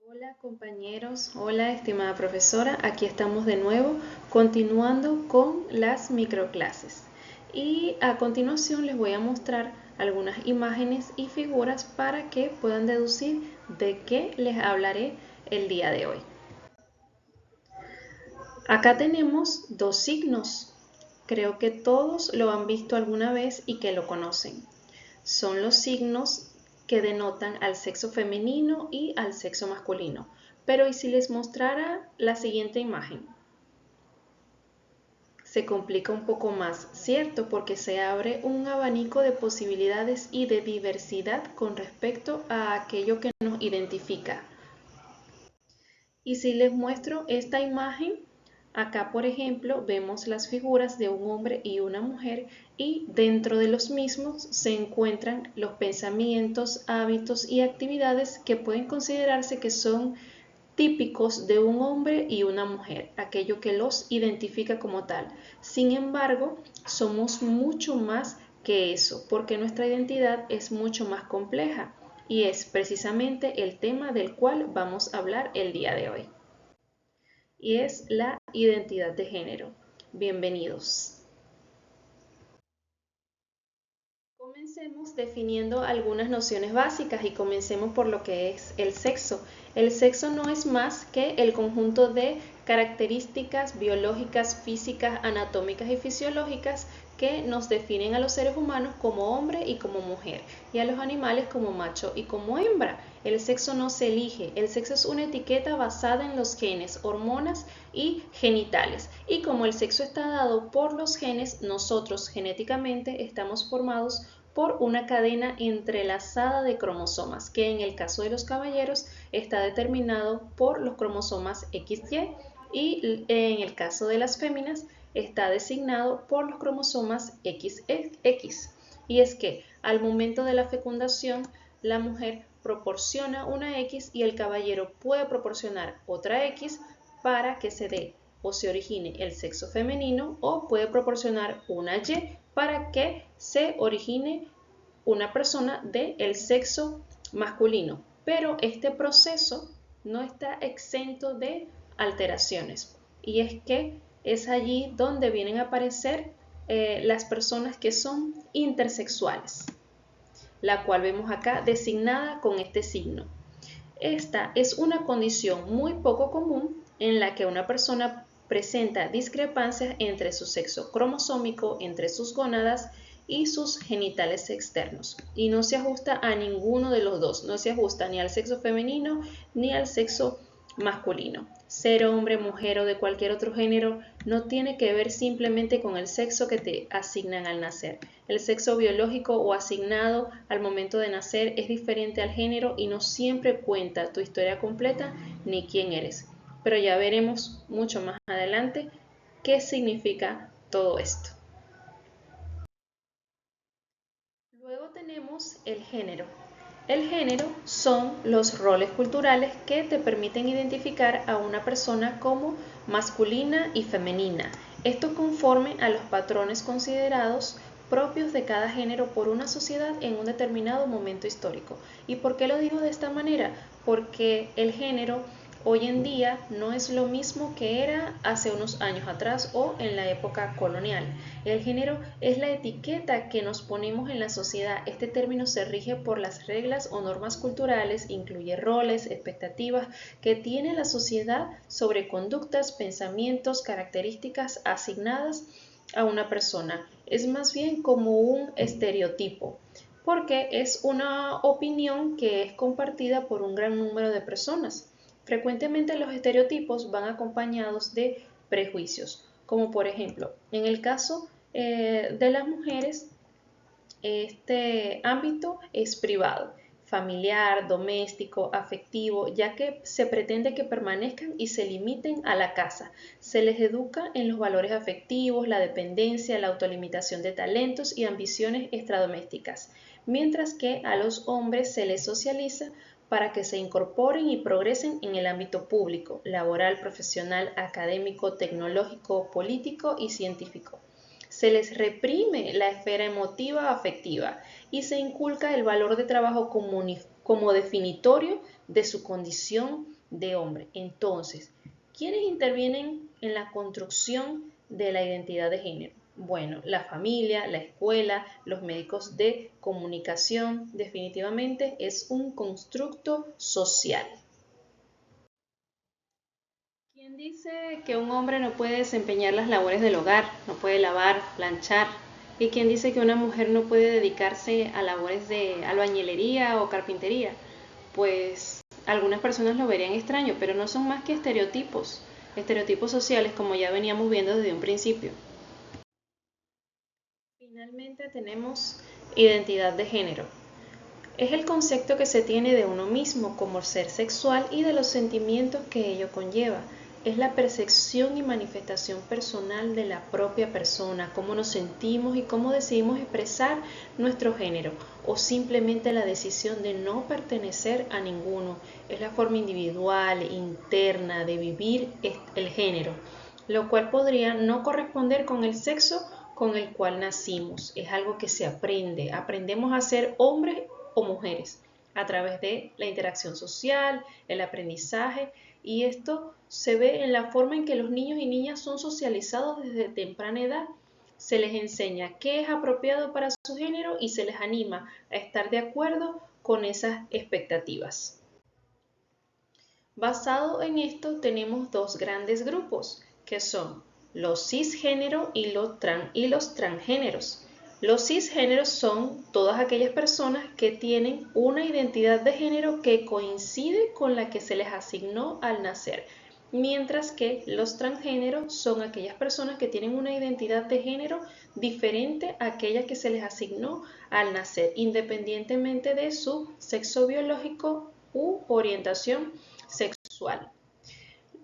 Hola compañeros, hola estimada profesora, aquí estamos de nuevo continuando con las microclases y a continuación les voy a mostrar algunas imágenes y figuras para que puedan deducir de qué les hablaré el día de hoy. Acá tenemos dos signos, creo que todos lo han visto alguna vez y que lo conocen. Son los signos que denotan al sexo femenino y al sexo masculino. Pero ¿y si les mostrara la siguiente imagen? Se complica un poco más, ¿cierto? Porque se abre un abanico de posibilidades y de diversidad con respecto a aquello que nos identifica. Y si les muestro esta imagen, acá por ejemplo vemos las figuras de un hombre y una mujer y dentro de los mismos se encuentran los pensamientos, hábitos y actividades que pueden considerarse que son típicos de un hombre y una mujer, aquello que los identifica como tal. Sin embargo, somos mucho más que eso, porque nuestra identidad es mucho más compleja y es precisamente el tema del cual vamos a hablar el día de hoy. Y es la identidad de género. Bienvenidos. Comencemos definiendo algunas nociones básicas y comencemos por lo que es el sexo. El sexo no es más que el conjunto de características biológicas, físicas, anatómicas y fisiológicas que nos definen a los seres humanos como hombre y como mujer y a los animales como macho y como hembra. El sexo no se elige, el sexo es una etiqueta basada en los genes, hormonas y genitales. Y como el sexo está dado por los genes, nosotros genéticamente estamos formados por una cadena entrelazada de cromosomas, que en el caso de los caballeros está determinado por los cromosomas XY y en el caso de las féminas está designado por los cromosomas XX. Y es que al momento de la fecundación, la mujer proporciona una X y el caballero puede proporcionar otra X para que se dé o se origine el sexo femenino o puede proporcionar una Y para que se origine una persona del sexo masculino. Pero este proceso no está exento de alteraciones y es que es allí donde vienen a aparecer las personas que son intersexuales, la cual vemos acá designada con este signo. Esta es una condición muy poco común en la que una persona presenta discrepancias entre su sexo cromosómico, entre sus gónadas y sus genitales externos y no se ajusta a ninguno de los dos, no se ajusta ni al sexo femenino ni al sexo masculino. Ser hombre, mujer o de cualquier otro género no tiene que ver simplemente con el sexo que te asignan al nacer. El sexo biológico o asignado al momento de nacer es diferente al género y no siempre cuenta tu historia completa ni quién eres. Pero ya veremos mucho más adelante qué significa todo esto. Luego tenemos el género. El género son los roles culturales que te permiten identificar a una persona como masculina y femenina. Esto conforme a los patrones considerados propios de cada género por una sociedad en un determinado momento histórico. ¿Y por qué lo digo de esta manera? Porque el género hoy en día no es lo mismo que era hace unos años atrás o en la época colonial. El género es la etiqueta que nos ponemos en la sociedad. Este término se rige por las reglas o normas culturales, incluye roles, expectativas que tiene la sociedad sobre conductas, pensamientos, características asignadas a una persona. Es más bien como un estereotipo, porque es una opinión que es compartida por un gran número de personas. Frecuentemente los estereotipos van acompañados de prejuicios, como por ejemplo, en el caso de las mujeres, este ámbito es privado, familiar, doméstico, afectivo, ya que se pretende que permanezcan y se limiten a la casa. Se les educa en los valores afectivos, la dependencia, la autolimitación de talentos y ambiciones extradomésticas, mientras que a los hombres se les socializa para que se incorporen y progresen en el ámbito público, laboral, profesional, académico, tecnológico, político y científico. Se les reprime la esfera emotiva afectiva y se inculca el valor de trabajo como definitorio de su condición de hombre. Entonces, ¿quiénes intervienen en la construcción de la identidad de género? Bueno, la familia, la escuela, los médicos de comunicación, definitivamente es un constructo social. ¿Quién dice que un hombre no puede desempeñar las labores del hogar, no puede lavar, planchar? ¿Y quién dice que una mujer no puede dedicarse a labores de albañilería o carpintería? Pues algunas personas lo verían extraño, pero no son más que estereotipos, estereotipos sociales como ya veníamos viendo desde un principio. Finalmente tenemos identidad de género. Es el concepto que se tiene de uno mismo como ser sexual y de los sentimientos que ello conlleva. Es la percepción y manifestación personal de la propia persona, cómo nos sentimos y cómo decidimos expresar nuestro género, o simplemente la decisión de no pertenecer a ninguno. Es la forma individual, interna de vivir el género, lo cual podría no corresponder con el sexo con el cual nacimos. Es algo que se aprende. Aprendemos a ser hombres o mujeres a través de la interacción social, el aprendizaje, y esto se ve en la forma en que los niños y niñas son socializados desde temprana edad. Se les enseña qué es apropiado para su género y se les anima a estar de acuerdo con esas expectativas. Basado en esto tenemos dos grandes grupos, que son los cisgénero y los transgéneros. Los cisgéneros son todas aquellas personas que tienen una identidad de género que coincide con la que se les asignó al nacer, mientras que los transgéneros son aquellas personas que tienen una identidad de género diferente a aquella que se les asignó al nacer, independientemente de su sexo biológico u orientación sexual.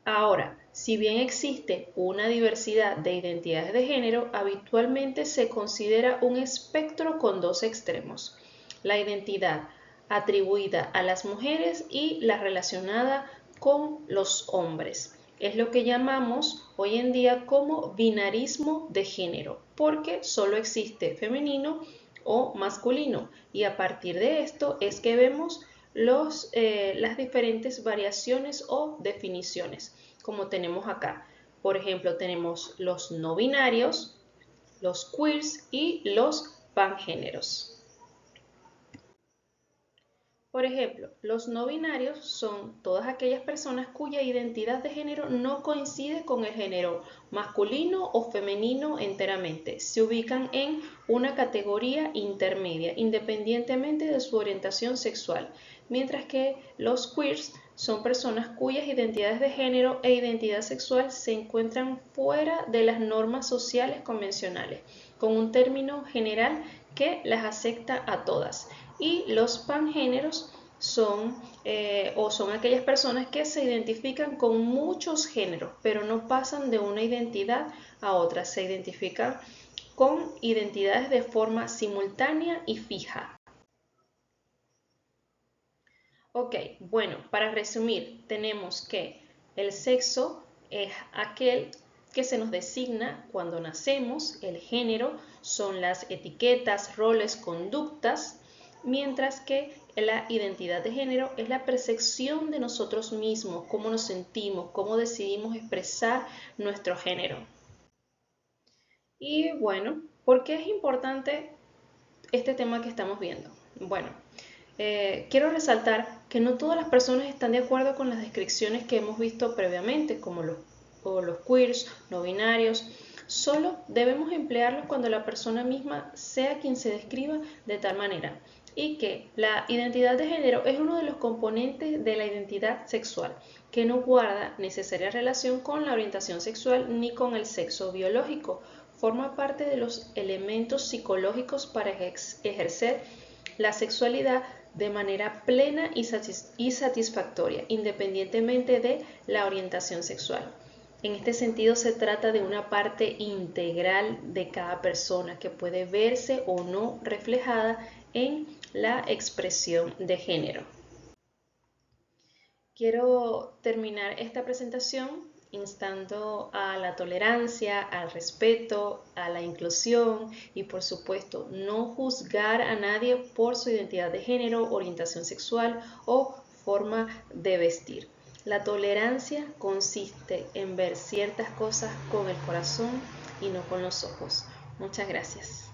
Ahora, si bien existe una diversidad de identidades de género, habitualmente se considera un espectro con dos extremos: la identidad atribuida a las mujeres y la relacionada con los hombres. Es lo que llamamos hoy en día como binarismo de género, porque solo existe femenino o masculino, y a partir de esto es que vemos las diferentes variaciones o definiciones, como tenemos acá. Por ejemplo, tenemos los no binarios, los queers y los pangéneros. Por ejemplo, los no binarios son todas aquellas personas cuya identidad de género no coincide con el género masculino o femenino enteramente. Se ubican en una categoría intermedia, independientemente de su orientación sexual, mientras que los queers son personas cuyas identidades de género e identidad sexual se encuentran fuera de las normas sociales convencionales, con un término general que las acepta a todas. Y los pangéneros son aquellas personas que se identifican con muchos géneros, pero no pasan de una identidad a otra, se identifican con identidades de forma simultánea y fija. Ok, bueno, para resumir, tenemos que el sexo es aquel que se nos designa cuando nacemos, el género son las etiquetas, roles, conductas, mientras que la identidad de género es la percepción de nosotros mismos, cómo nos sentimos, cómo decidimos expresar nuestro género. Y bueno, ¿por qué es importante este tema que estamos viendo? Bueno, quiero resaltar que no todas las personas están de acuerdo con las descripciones que hemos visto previamente, como los queers, no binarios. Solo debemos emplearlos cuando la persona misma sea quien se describa de tal manera, y que la identidad de género es uno de los componentes de la identidad sexual, que no guarda necesaria relación con la orientación sexual ni con el sexo biológico. Forma parte de los elementos psicológicos para ejercer la sexualidad de manera plena y satisfactoria, independientemente de la orientación sexual. En este sentido, se trata de una parte integral de cada persona que puede verse o no reflejada en la expresión de género. Quiero terminar esta presentación instando a la tolerancia, al respeto, a la inclusión y, por supuesto, no juzgar a nadie por su identidad de género, orientación sexual o forma de vestir. La tolerancia consiste en ver ciertas cosas con el corazón y no con los ojos. Muchas gracias.